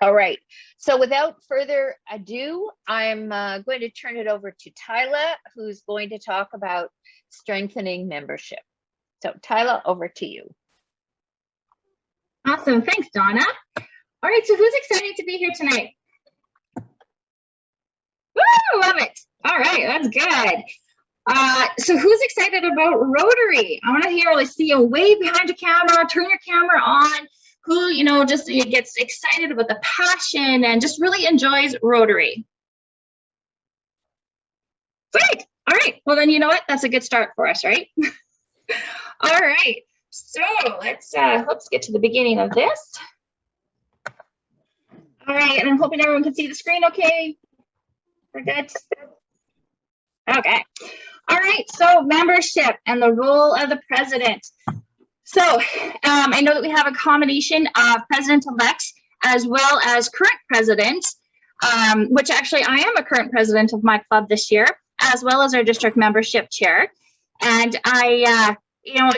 All right. So without further ado, I'm going to turn it over to Tyla, who's going to talk about strengthening membership. So Tyla, over to you. Awesome. Thanks, Donna. All right. So who's excited to be here tonight? Woo! Love it. All right. That's good. So who's excited about Rotary? I want to hear, like, see a wave behind your camera, turn your camera on. Who, you know, just gets excited about the passion and just really enjoys Rotary. Great. All right. Well, then, you know what? That's a good start for us, right? All right. So let's get to the beginning of this. All right. And I'm hoping everyone can see the screen okay. We're good. Okay. All right. So membership and the role of the president. So I know that we have a combination of president-elects as well as current presidents, which actually I am a current president of my club this year, as well as our district membership chair. And you know,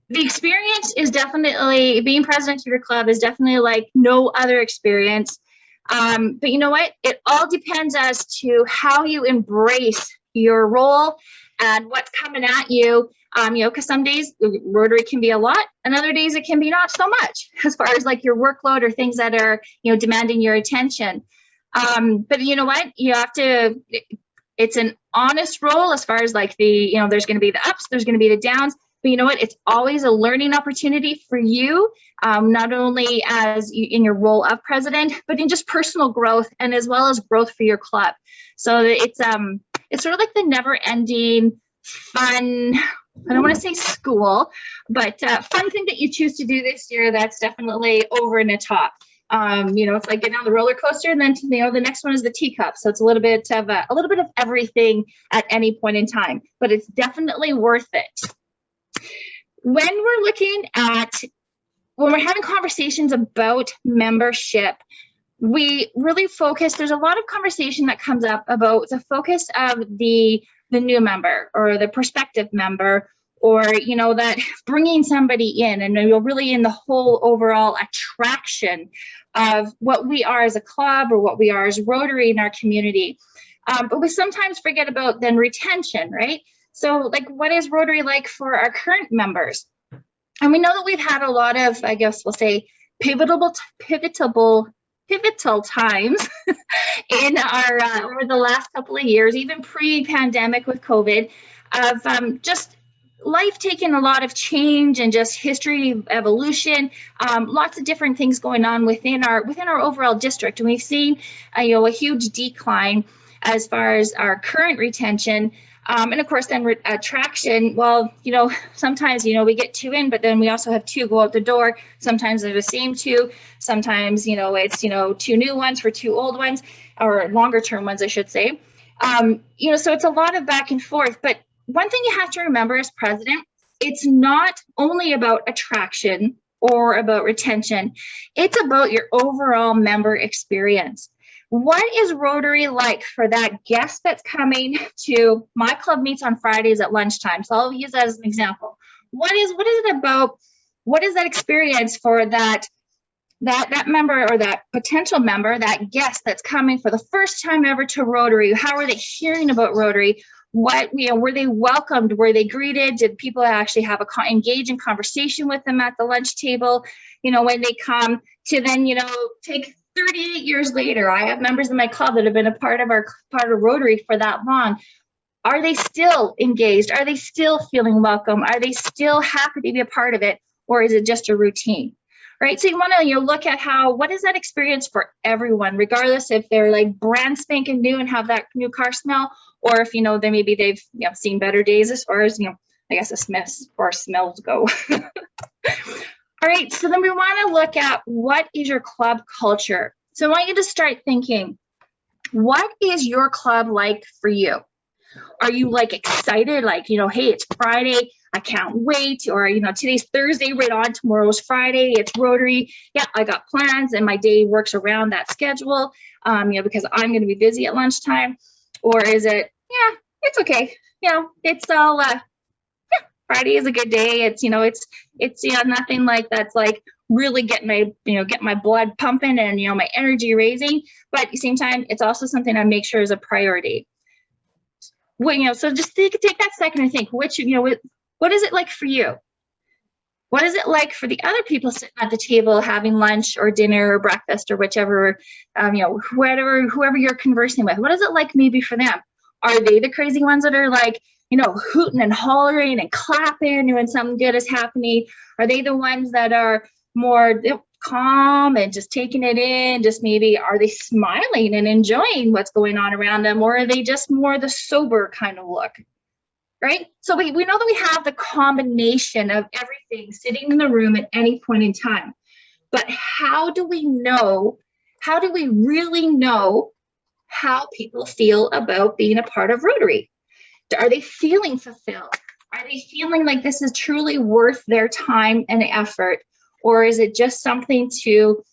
the experience is definitely, being president of your club is definitely like no other experience. But you know what? It all depends as to how you embrace your role and what's coming at you. You know, because some days Rotary can be a lot, and other days it can be not so much, as far as like your workload or things that are, you know, demanding your attention. But you know what? You have to, it's an honest role as far as like the, you know, there's going to be the ups, there's going to be the downs. But you know what? It's always a learning opportunity for you, not only as you, in your role of president, but in just personal growth and as well as growth for your club. So it's sort of like the never-ending fun, I don't want to say school, but fun thing that you choose to do this year that's definitely over and the top. You know, it's like getting on the roller coaster, and then, you know, the next one is the teacup. So it's a little bit of everything at any point in time, but it's definitely worth it. When we're having conversations about membership, we really focus, there's a lot of conversation that comes up about the focus of the new member or the prospective member, or, you know, that bringing somebody in, and you're really in the whole overall attraction of what we are as a club or what we are as Rotary in our community. But we sometimes forget about then retention, right? So like, what is Rotary like for our current members? And we know that we've had a lot of, I guess we'll say, pivotal times in our over the last couple of years, even pre-pandemic with COVID, of just life taking a lot of change and just history evolution, lots of different things going on within our overall district. And we've seen you know, a huge decline as far as our current retention. And of course, then attraction, well, you know, sometimes, you know, we get 2 in, but then we also have 2 go out the door. Sometimes they're the same 2. Sometimes, you know, it's, you know, 2 new ones for 2 old ones, or longer term ones, I should say. You know, so it's a lot of back and forth. But one thing you have to remember as president, it's not only about attraction or about retention. It's about your overall member experience. What is Rotary like for that guest that's coming to my club meets on Fridays at lunchtime? So I'll use that as an example. What is it about? What is that experience for that member or that potential member, that guest that's coming for the first time ever to Rotary? How are they hearing about Rotary? What, you know, were they welcomed? Were they greeted? Did people actually have engage in conversation with them at the lunch table? You know, when they come to then, you know, take 38 years later, I have members in my club that have been a part of Rotary for that long. Are they still engaged? Are they still feeling welcome? Are they still happy to be a part of it? Or is it just a routine? Right? So you want to, you know, look at what is that experience for everyone, regardless if they're like brand spanking new and have that new car smell, or if, you know, they've you know, seen better days as far as, you know, I guess the smells go. All right, so then we want to look at, what is your club culture? So I want you to start thinking, what is your club like for you? Are you like excited, like, you know, hey, it's Friday, I can't wait, or, you know, today's Thursday, right on, tomorrow's Friday, it's Rotary, yeah, I got plans and my day works around that schedule, you know, because I'm going to be busy at lunchtime? Or is it, yeah, it's okay, you know, it's all, Friday is a good day. It's, you know, it's, you know, nothing like that's like really get my blood pumping and, my energy raising. But at the same time, it's also something I make sure is a priority. Well, so just take that second and think, what is it like for you? What is it like for the other people sitting at the table having lunch or dinner or breakfast or whichever, whoever you're conversing with? What is it like maybe for them? Are they the crazy ones that are like, hooting and hollering and clapping when something good is happening? Are they the ones that are more calm and just taking it in? Just maybe, are they smiling and enjoying what's going on around them? Or are they just more the sober kind of look? Right? So we know that we have the combination of everything sitting in the room at any point in time. But how do we really know how people feel about being a part of Rotary? Are they feeling fulfilled? Are they feeling like this is truly worth their time and effort? Or is it just something to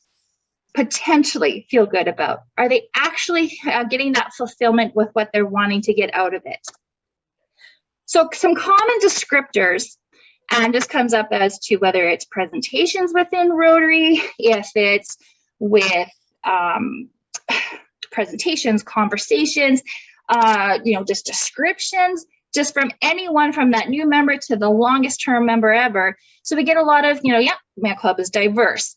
potentially feel good about? Are they actually getting that fulfillment with what they're wanting to get out of it? So some common descriptors, and this comes up as to whether it's presentations within Rotary, if it's with presentations, conversations, just descriptions, just from anyone from that new member to the longest term member ever. So we get a lot of, my club is diverse.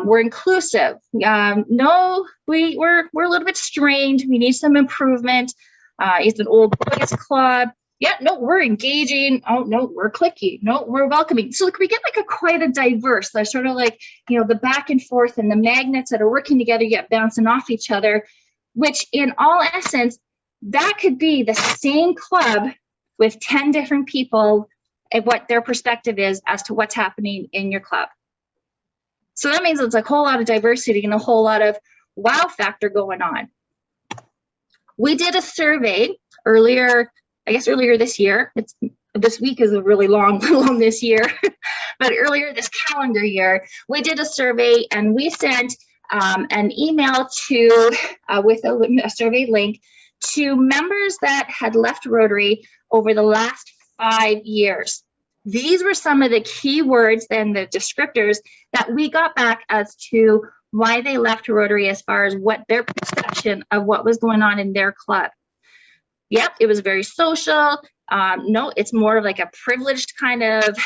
We're inclusive. No, we're a little bit strained. We need some improvement. It's an old boys club. Yeah, no, we're engaging. Oh, no, we're cliquey. No, we're welcoming. So we get quite a diverse. They're sort of like, the back and forth and the magnets that are working together yet bouncing off each other, which in all essence, that could be the same club with 10 different people and what their perspective is as to what's happening in your club. So that means it's a whole lot of diversity and a whole lot of wow factor going on. We did a survey earlier this year. This week is a really long this year, but earlier this calendar year, we did a survey and we sent an email with a survey link to members that had left Rotary over the last 5 years. These were some of the key words and the descriptors that we got back as to why they left Rotary as far as what their perception of what was going on in their club. Yep, it was very social. No, it's more of like a privileged kind of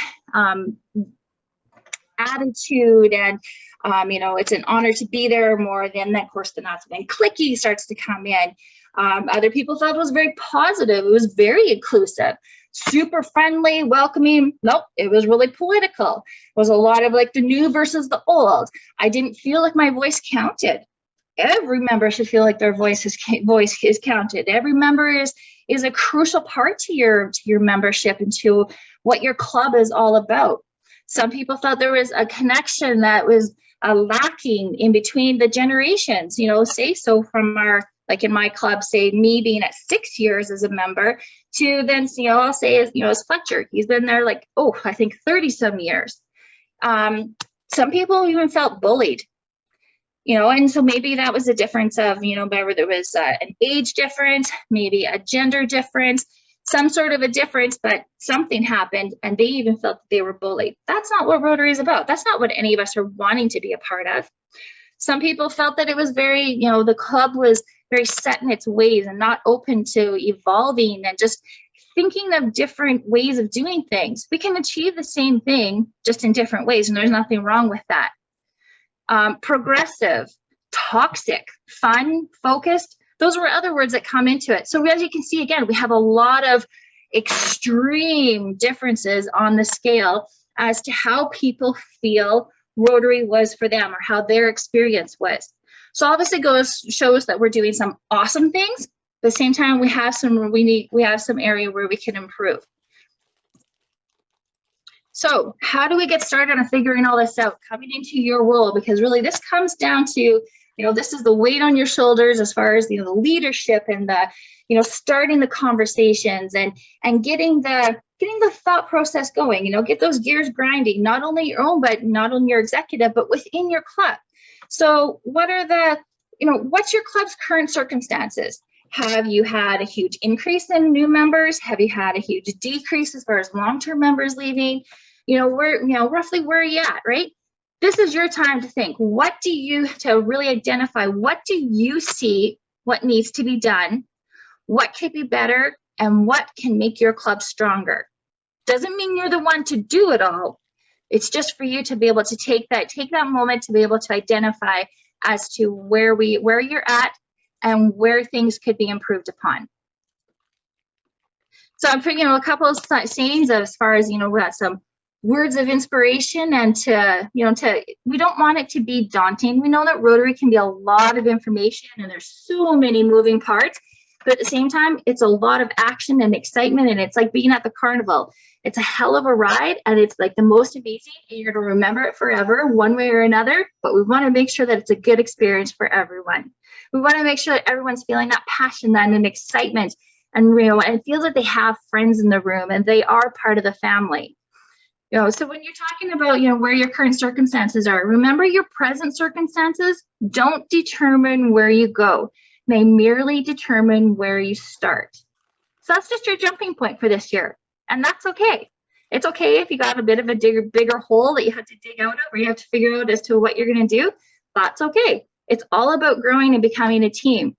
attitude, and it's an honor to be there more than, of course, that's when cliquey starts to come in. Other people felt it was very positive. It was very inclusive, super friendly, welcoming. Nope, it was really political. It was a lot of like the new versus the old. I didn't feel like my voice counted. Every member should feel like their voice is counted. Every member is a crucial part to your membership and to what your club is all about. Some people felt there was a connection that was lacking in between the generations. From like in my club, say me being at 6 years as a member to then, I'll say as Fletcher, he's been there I think 30 some years. Some people even felt bullied. And so maybe that was a difference of, whether there was an age difference, maybe a gender difference, some sort of a difference, but something happened and they even felt that they were bullied. That's not what Rotary is about. That's not what any of us are wanting to be a part of. Some people felt that it was very, the club was very set in its ways and not open to evolving and just thinking of different ways of doing things. We can achieve the same thing just in different ways, and there's nothing wrong with that. Progressive, toxic, fun, focused, those were other words that come into it. So as you can see, again, we have a lot of extreme differences on the scale as to how people feel Rotary was for them or how their experience was. So obviously shows that we're doing some awesome things. At the same time, we have some area where we can improve. So how do we get started on figuring all this out, coming into your role? Because really this comes down to, this is the weight on your shoulders as far as, the leadership and the, starting the conversations and getting the thought process going, get those gears grinding, not only your own, but not only your executive, but within your club. So what are what's your club's current circumstances? Have you had a huge increase in new members? Have you had a huge decrease as far as long-term members leaving? Roughly where are you at, right? this is your time to think, to really identify, what do you see, what needs to be done, what could be better, and what can make your club stronger. Doesn't mean you're the one to do it all. It's just for you to be able to take that moment to be able to identify as to where you're at and where things could be improved upon. So I'm putting a couple of sayings as far as, we got some words of inspiration, and we don't want it to be daunting. We know that Rotary can be a lot of information and there's so many moving parts, but at the same time, it's a lot of action and excitement, and it's like being at the carnival. It's a hell of a ride, and it's like the most amazing, and you're gonna remember it forever, one way or another, but we wanna make sure that it's a good experience for everyone. We wanna make sure that everyone's feeling that passion and excitement, and and feels like they have friends in the room and they are part of the family. So when you're talking about, where your current circumstances are, remember your present circumstances don't determine where you go. They merely determine where you start. So that's just your jumping point for this year. And that's okay. It's okay if you got a bit of a bigger hole that you have to dig out of, or you have to figure out as to what you're going to do. That's okay. It's all about growing and becoming a team.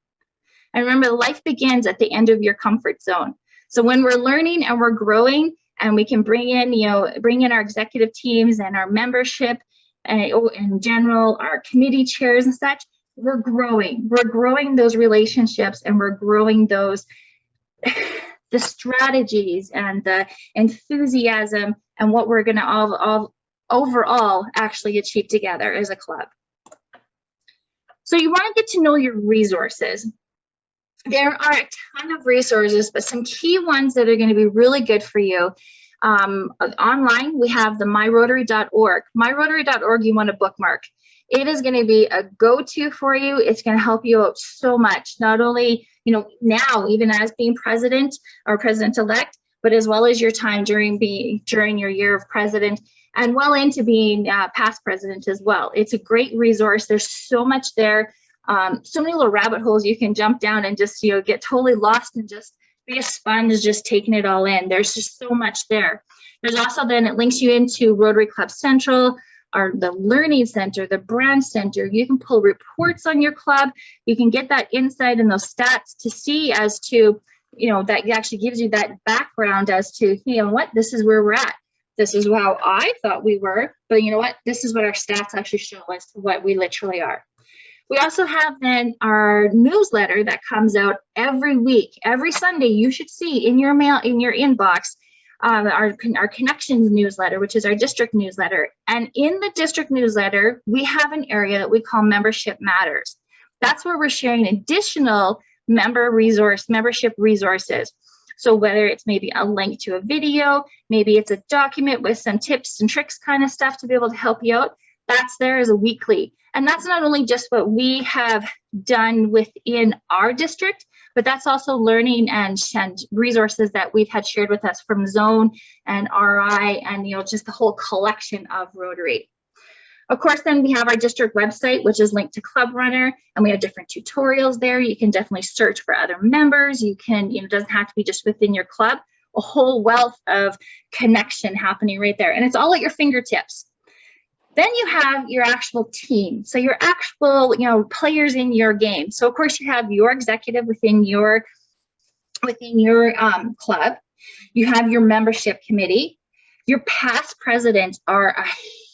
And remember, life begins at the end of your comfort zone. So when we're learning and we're growing, and we can bring in our executive teams and our membership, and in general, our committee chairs and such, we're growing. We're growing those relationships, and we're growing those the strategies and the enthusiasm, and what we're going to all overall actually achieve together as a club. So you want to get to know your resources. There are a ton of resources, but some key ones that are going to be really good for you. Online, we have the myrotary.org. Myrotary.org, you want to bookmark. It is going to be a go-to for you. It's going to help you out so much, not only, now, even as being president or president-elect, but as well as your time during your year of president, and well into being past president as well. It's a great resource. There's so much there. So many little rabbit holes you can jump down and just, get totally lost and just be a sponge, just taking it all in. There's just so much there. There's also then, it links you into Rotary Club Central, or the Learning Center, the Brand Center. You can pull reports on your club. You can get that insight and those stats to see as to, that actually gives you that background as to, what, this is where we're at. This is how I thought we were, but this is what our stats actually show as to what we literally are. We also have then our newsletter that comes out every week. Every Sunday, you should see in your mail, in your inbox, our Connections newsletter, which is our district newsletter. And in the district newsletter, we have an area that we call Membership Matters. That's where we're sharing additional membership resources. So whether it's maybe a link to a video, maybe it's a document with some tips and tricks kind of stuff to be able to help you out, that's there as a weekly. And that's not only just what we have done within our district, but that's also learning and resources that we've had shared with us from Zone and RI and, just the whole collection of Rotary. Of course, then we have our district website, which is linked to Club Runner, and we have different tutorials there. You can definitely search for other members. You can, it doesn't have to be just within your club, a whole wealth of connection happening right there. And it's all at your fingertips. Then you have your actual team. So your actual, players in your game. So of course you have your executive within your club. You have your membership committee. Your past presidents are a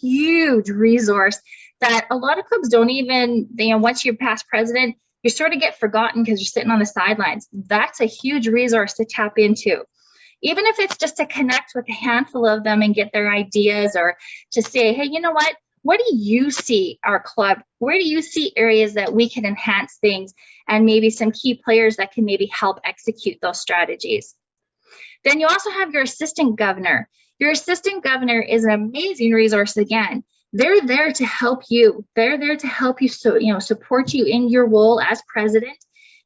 huge resource that a lot of clubs don't even, once you're past president, you sort of get forgotten because you're sitting on the sidelines. That's a huge resource to tap into. Even if it's just to connect with a handful of them and get their ideas, or to say, hey, what do you see our club? Where do you see areas that we can enhance things, and maybe some key players that can maybe help execute those strategies? Then you also have your assistant governor. Your assistant governor is an amazing resource again. They're there to help you. They're there to help you, support you in your role as president,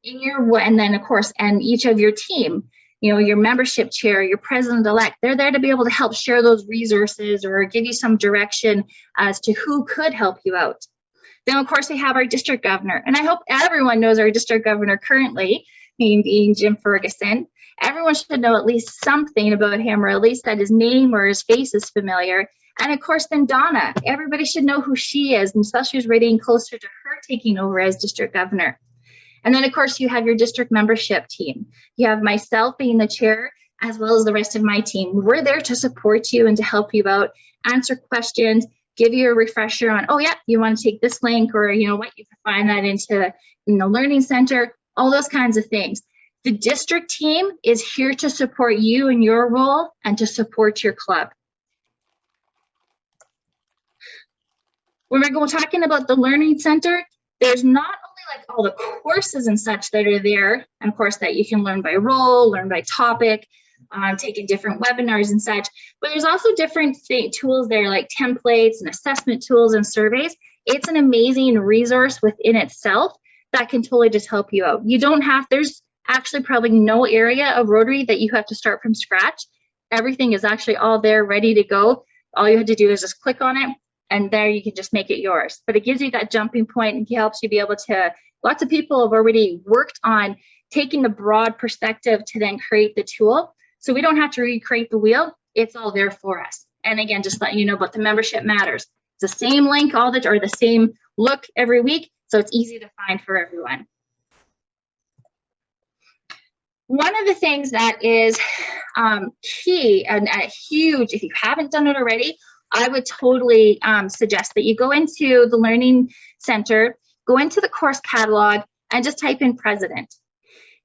and then of course, and each of your team. Your membership chair, your president-elect, they're there to be able to help share those resources or give you some direction as to who could help you out. Then, of course, we have our district governor. And I hope everyone knows our district governor currently, being Jim Ferguson. Everyone should know at least something about him, or at least that his name or his face is familiar. And of course, then Donna, everybody should know who she is, and especially as we're getting closer to her taking over as district governor. And then of course you have your district membership team. You have myself being the chair, as well as the rest of my team. We're there to support you and to help you out, answer questions, give you a refresher on, oh yeah, you want to take this link, or you know what, you can find that in the learning center, all those kinds of things. The district team is here to support you in your role and to support your club. When we're talking about the learning center, there's not only like all the courses and such that are there, and of course that you can learn by role, learn by topic, taking different webinars and such, but there's also different tools there like templates and assessment tools and surveys. It's an amazing resource within itself that can totally just help you out. You don't have, there's actually probably no area of Rotary that you have to start from scratch. Everything is actually all there ready to go. All you have to do is just click on it, and there you can just make it yours. But it gives you that jumping point and helps you be able to, lots of people have already worked on taking the broad perspective to then create the tool. So we don't have to recreate the wheel. It's all there for us. And again, just letting you know about the membership matters. It's the same link or the same look every week. So it's easy to find for everyone. One of the things that is key and huge, if you haven't done it already, I would totally suggest that you go into the Learning Center, go into the course catalog, and just type in president.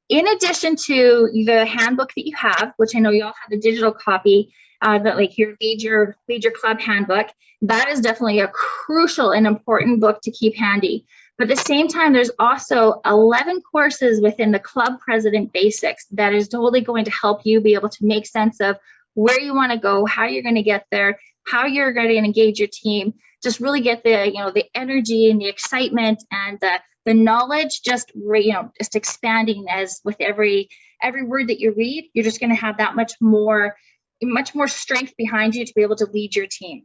In addition to the handbook that you have, which I know you all have the digital copy, that like your lead your club handbook, that is definitely a crucial and important book to keep handy. But at the same time, there's also 11 courses within the Club President Basics that is totally going to help you be able to make sense of where you want to go, how you're going to get there, how you're going to engage your team, just really get the, you know, the energy and the excitement and the knowledge just, you know, just expanding as with every word that you read, you're just going to have that much more strength behind you to be able to lead your team.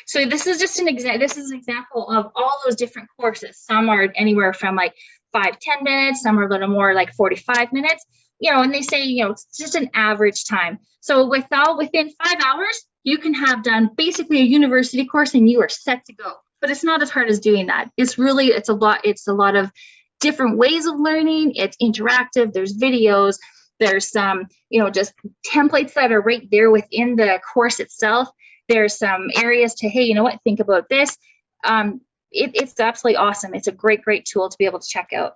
So this is just an example of all those different courses. Some are anywhere from like 5-10 minutes, some are a little more like 45 minutes, you know, and they say, you know, it's just an average time. So within 5 hours, you can have done basically a university course and you are set to go. But it's not as hard as doing that. It's a lot of different ways of learning. It's interactive, there's videos, there's some, you know, just templates that are right there within the course itself. There's some areas to, hey, you know what, think about this. It's absolutely awesome. It's a great tool to be able to check out.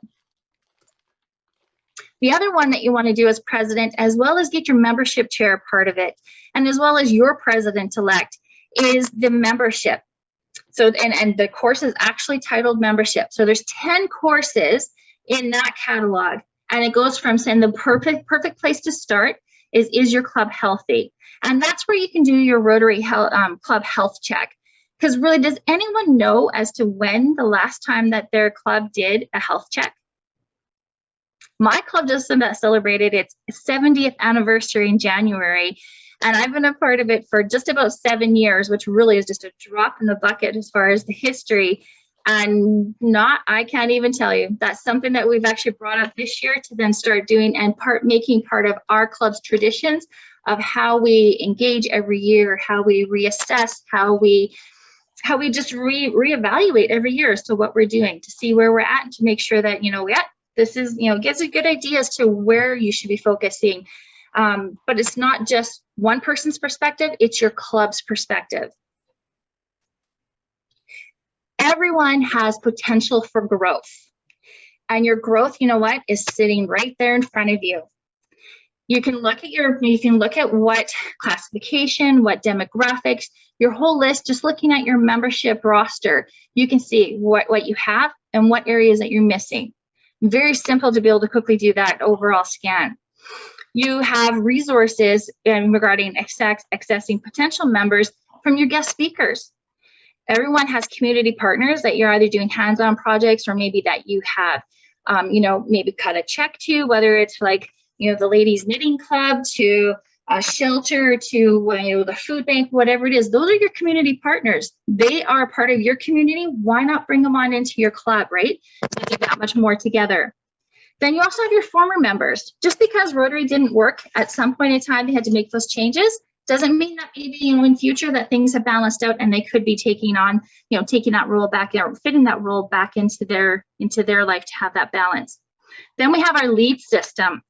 The other one that you want to do as president, as well as get your membership chair part of it, and as well as your president-elect, is the membership. So, and the course is actually titled membership. So there's 10 courses in that catalog, and it goes from saying the perfect place to start is your club healthy? And that's where you can do your Rotary club health check. Because really, does anyone know as to when the last time that their club did a health check? My club just celebrated its 70th anniversary in January, and I've been a part of it for just about 7 years, which really is just a drop in the bucket as far as the history. And I can't even tell you, that's something that we've actually brought up this year to then start doing and making part of our club's traditions of how we engage every year, how we reassess, how we just reevaluate every year as to what we're doing, to see where we're at and to make sure that, you know, yeah, this is, you know, gives a good idea as to where you should be focusing. But it's not just one person's perspective, it's your club's perspective. Everyone has potential for growth, and your growth, you know what, is sitting right there in front of you. You can look at what classification, what demographics, your whole list, just looking at your membership roster, you can see what you have and what areas that you're missing. Very simple to be able to quickly do that overall scan. You have resources regarding accessing potential members from your guest speakers. Everyone has community partners that you're either doing hands-on projects or maybe that you have, you know, maybe cut a check to, whether it's like, you know, the ladies knitting club to a shelter to, you know, the food bank, whatever it is. Those are your community partners. They are a part of your community. Why not bring them on into your club, right? So do that much more together. Then you also have your former members. Just because Rotary didn't work at some point in time, they had to make those changes, Doesn't mean that maybe, in future that things have balanced out and they could be taking on, taking that role back or fitting that role back into their life to have that balance. Then we have our lead system.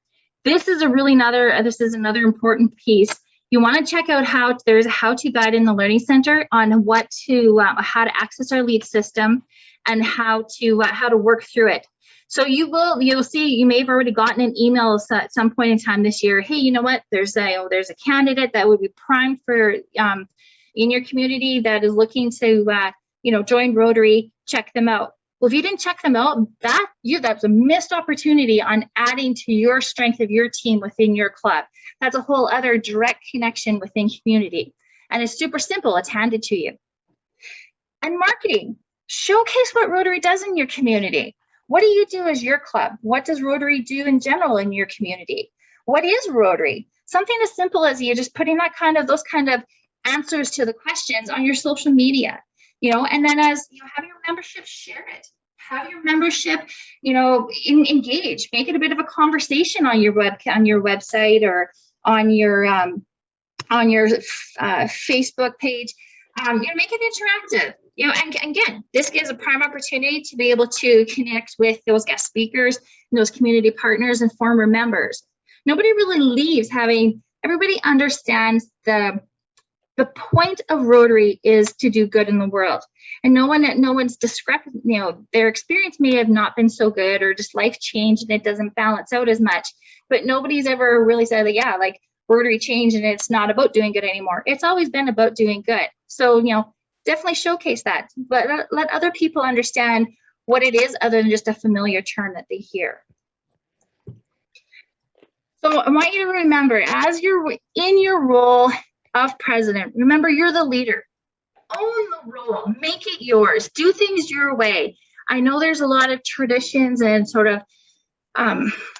This is another important piece. You want to check out there's a how-to guide in the Learning Center on how to access our lead system and how to work through it. So you'll see, you may have already gotten an email at some point in time this year. Hey, you know what? There's a candidate that would be primed for in your community that is looking to join Rotary. Check them out. Well, if you didn't check them out, that's a missed opportunity on adding to your strength of your team within your club. That's a whole other direct connection within community. And it's super simple. It's handed to you. And marketing. Showcase what Rotary does in your community. What do you do as your club? What does Rotary do in general in your community? What is Rotary? Something as simple as you just putting those kind of answers to the questions on your social media. And then have your membership share it. Have your membership, engage. Make it a bit of a conversation on your website or on your Facebook page. Make it interactive. And again, this gives a prime opportunity to be able to connect with those guest speakers, and those community partners, and former members. Nobody really leaves everybody understands the point of Rotary is to do good in the world. And no one's their experience may have not been so good, or just life changed and it doesn't balance out as much. But nobody's ever really said that, Rotary changed and it's not about doing good anymore. It's always been about doing good. So, definitely showcase that, but let other people understand what it is other than just a familiar term that they hear. So I want you to remember, as you're in your role of president, remember you're the leader. Own the role, make it yours, do things your way. I know there's a lot of traditions and sort of,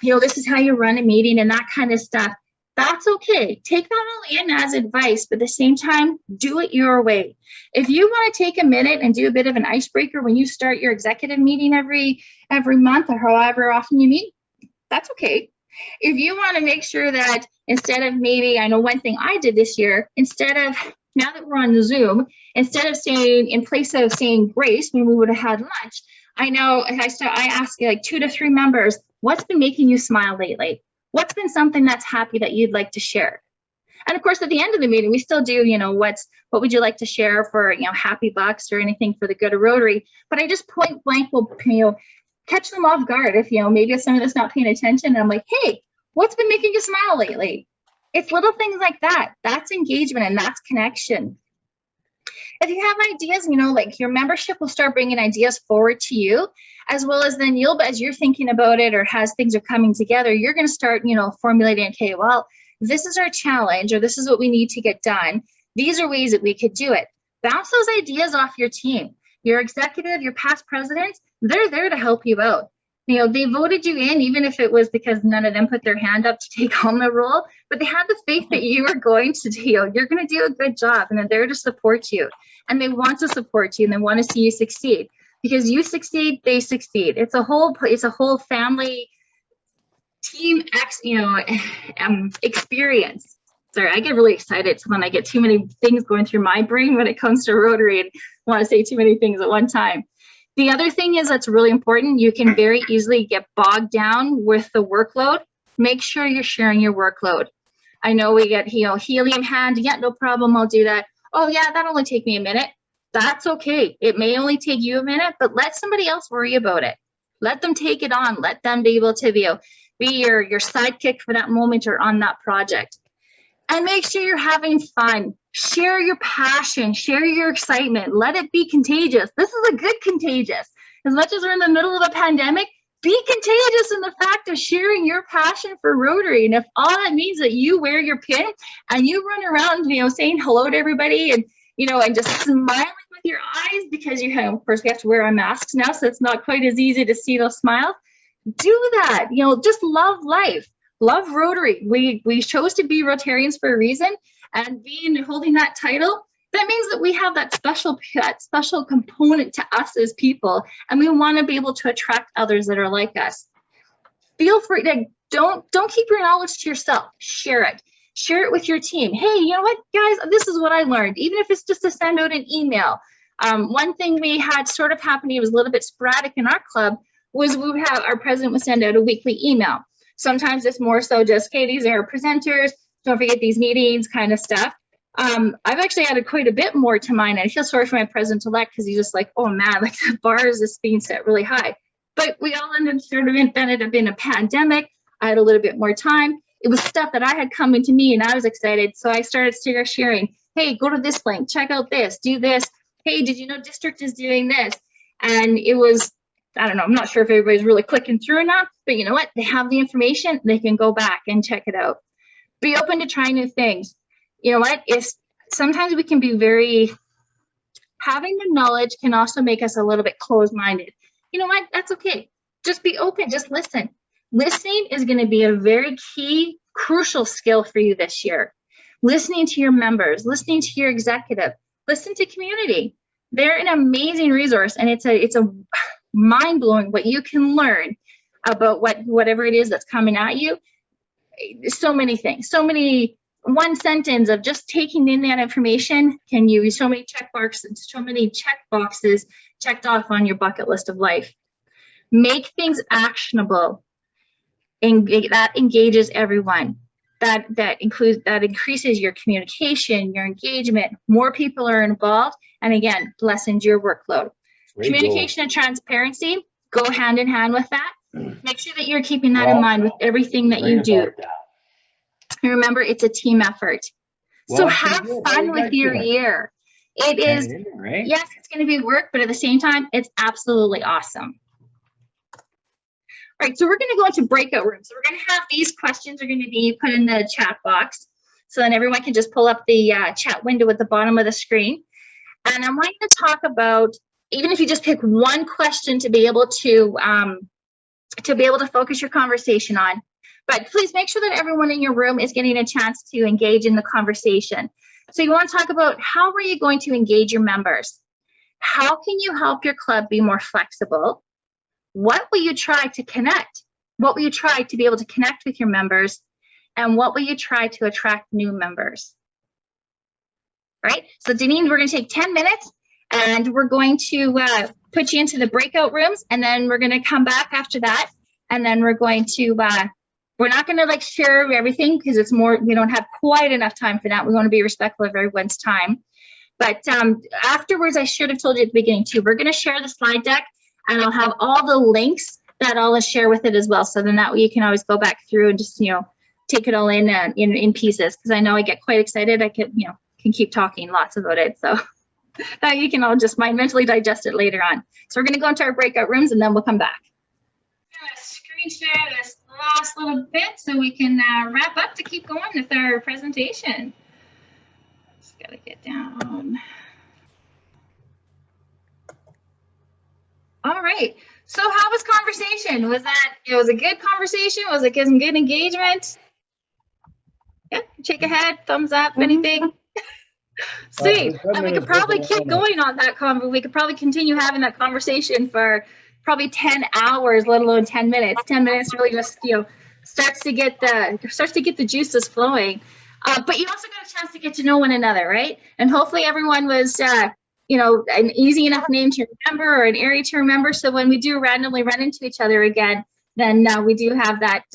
this is how you run a meeting and that kind of stuff. That's okay. Take that all in as advice, but at the same time, do it your way. If you want to take a minute and do a bit of an icebreaker when you start your executive meeting every month or however often you meet, that's okay. If you want to make sure that instead of I know one thing I did this year, now that we're on Zoom, in place of saying grace when we would have had lunch, I ask 2 to 3 members, what's been making you smile lately? What's been something that's happy that you'd like to share? And of course, at the end of the meeting, we still do, what would you like to share for, happy bucks or anything for the good of Rotary? But I just point blank will, catch them off guard if, maybe if someone that's not paying attention. And I'm like, hey, what's been making you smile lately? It's little things like that. That's engagement and that's connection. If you have ideas, your membership will start bringing ideas forward to you, as well as then as you're thinking about it or as things are coming together, you're going to start, formulating, okay, well, this is our challenge or this is what we need to get done. These are ways that we could do it. Bounce those ideas off your team. Your executive, your past presidents, they're there to help you out. They voted you in, even if it was because none of them put their hand up to take on the role, but they had the faith that you were going to you're going to do a good job, and they're there to support you. And they want to support you, and they want to see you succeed. Because you succeed, they succeed. It's a whole family team experience. Sorry, I get really excited when I get too many things going through my brain when it comes to Rotary and want to say too many things at one time. The other thing is that's really important. You can very easily get bogged down with the workload. Make sure you're sharing your workload. I know we get helium hand. Yeah, no problem. I'll do that. Oh yeah, that'll only take me a minute. That's okay. It may only take you a minute, but let somebody else worry about it. Let them take it on. Let them be able to be your sidekick for that moment or on that project. And make sure you're having fun. Share your passion, share your excitement. Let it be contagious. This is a good contagious. As much as we're in the middle of a pandemic, be contagious in the fact of sharing your passion for Rotary. And if all that means that you wear your pin and you run around, saying hello to everybody and, and just smiling with your eyes because of course we have to wear our masks now, so it's not quite as easy to see those smiles. Do that. Just love life. Love Rotary. We chose to be Rotarians for a reason, and holding that title, that means that we have that special component to us as people, and we want to be able to attract others that are like us. Feel free to don't keep your knowledge to yourself. Share it. Share it with your team. Hey, you know what, guys, this is what I learned, even if it's just to send out an email. One thing we had sort of happening, it was a little bit sporadic in our club, was we would have, our president would send out a weekly email. Sometimes it's more so just, okay, these are our presenters, don't forget these meetings kind of stuff. I've actually added quite a bit more to mine. And I feel sorry for my president-elect because he's just like, oh man, like the bar is just being set really high. But we all ended up in a pandemic. I had a little bit more time. It was stuff that I had coming to me and I was excited. So I started sharing, hey, go to this link, check out this, do this. Hey, did you know district is doing this? And it was, I don't know, I'm not sure if everybody's really clicking through or not, but you know what? They have the information, they can go back and check it out. Be open to trying new things. You know what? Sometimes we can be having the knowledge can also make us a little bit closed-minded. You know what? That's okay. Just be open, just listen. Listening is going to be a very key, crucial skill for you this year. Listening to your members, listening to your executive, listen to community. They're an amazing resource, and it's a mind-blowing what you can learn about whatever it is that's coming at you. So many things, one sentence of just taking in that information can use so many check boxes checked off on your bucket list of life. Make things actionable, and that engages everyone. That increases your communication, your engagement. More people are involved, and again, lessens your workload. Communication and transparency go hand in hand with that. Make sure that you're keeping that in mind with everything that you do. And remember, it's a team effort. So have fun with your year. It is, right? Yes, it's going to be work, but at the same time, it's absolutely awesome. All right, so we're going to go into breakout rooms. So we're going to have these questions are going to be put in the chat box. So then everyone can just pull up the chat window at the bottom of the screen. And I'm wanting to talk about, even if you just pick one question to be able to focus your conversation on. But please make sure that everyone in your room is getting a chance to engage in the conversation. So you want to talk about how are you going to engage your members? How can you help your club be more flexible? What will you try to connect? What will you try to be able to connect with your members? And what will you try to attract new members? Right? So Deneen, we're going to take 10 minutes and we're going to put you into the breakout rooms, and then we're going to come back after that. And then we're going to, we're not going to like share everything because it's more, we don't have quite enough time for that. We want to be respectful of everyone's time. But afterwards, I should have told you at the beginning too, we're going to share the slide deck, and I'll have all the links that I'll share with it as well. So then that way you can always go back through and just, take it all in pieces. Because I know I get quite excited. I can keep talking lots about it. So that you can all just mentally digest it later on. So we're going to go into our breakout rooms, and then we'll come back. I'm going to screen share this last little bit so we can wrap up to keep going with our presentation. Just got to get down. All right. So how was conversation? Was a good conversation? Was it some good engagement? Yeah, shake a head, thumbs up, anything. Sweet. And we could probably keep going on that we could probably continue having that conversation for probably 10 hours, let alone 10 minutes. 10 minutes really just, starts to get the juices flowing. But you also got a chance to get to know one another, right? And hopefully everyone was, an easy enough name to remember or an area to remember. So when we do randomly run into each other again, then we do have that,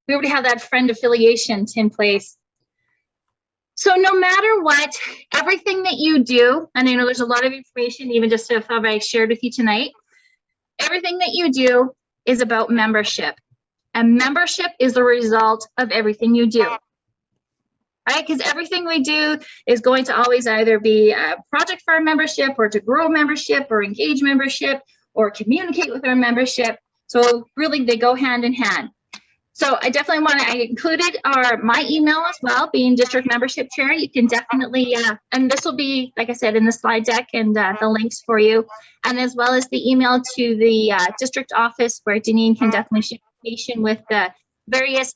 we already have that friend affiliation in place. So no matter what, everything that you do, and I know there's a lot of information, even just stuff I shared with you tonight, everything that you do is about membership. And membership is the result of everything you do. Right? Because everything we do is going to always either be a project for our membership, or to grow membership, or engage membership, or communicate with our membership. So really they go hand in hand. So I definitely I included my email as well, being district membership chair. You can definitely, and this will be, like I said, in the slide deck and the links for you, and as well as the email to the district office where Deneen can definitely share information with the various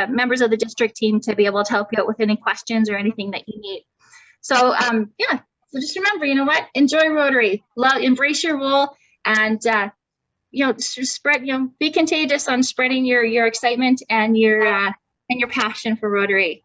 members of the district team to be able to help you out with any questions or anything that you need. So yeah, so just remember, enjoy Rotary, embrace your role, and spread, be contagious on spreading your excitement and your passion for Rotary.